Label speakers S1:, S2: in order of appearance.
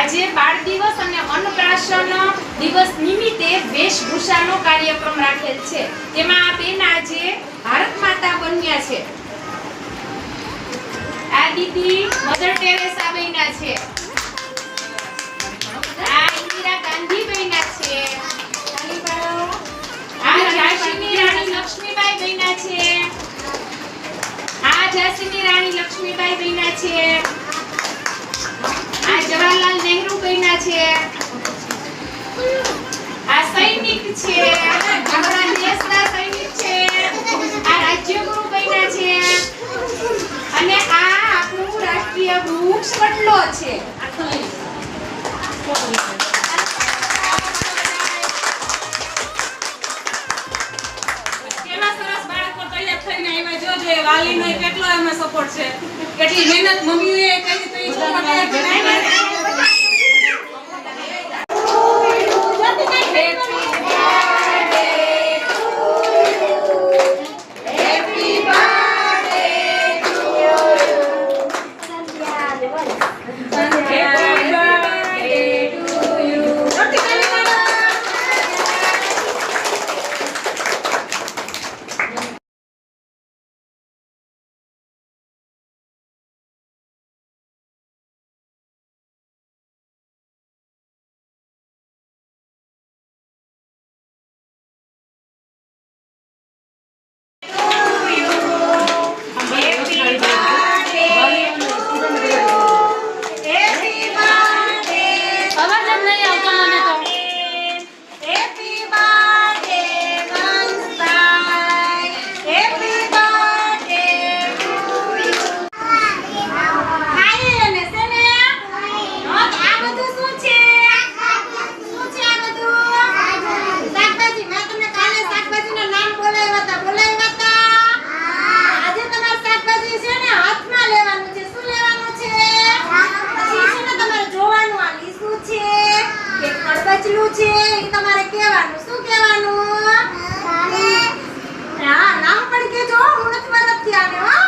S1: આજે બાળ દિવસ અને અન્નપ્રાશન દિવસ નિમિત્તે વેશભૂષાનો કાર્યક્રમ રાખેલ છે। તેમાં આ બેન આજે ભારત માતા બન્યા છે। આ દીદી મધર ટેરેસા બન્યા છે। આ ઇન્દિરા ગાંધી બન્યા છે। આ ઝાંસીની રાણી લક્ષ્મીબાઈ બન્યા છે। આ ઝાંસીની રાણી લક્ષ્મીબાઈ બન્યા છે। આ જવાહરલાલ નહેરુ બન્યા છે। આ સૈનિક છે, આપણા દેશના સૈનિક છે। આ રાજ્યગુરુ બન્યા છે અને આ આપણું રાષ્ટ્રીય વૃક્ષ વડલો છે।
S2: વાલીનો કેટલો એમાં સપોર્ટ છે, કેટલી મહેનત મમ્મીએ કરી તો એ છોકરાને છે એ તમારે કહેવાનું શું કહેવાનું? હા નામ પણ કેજો હું નથી મારતી આને હો।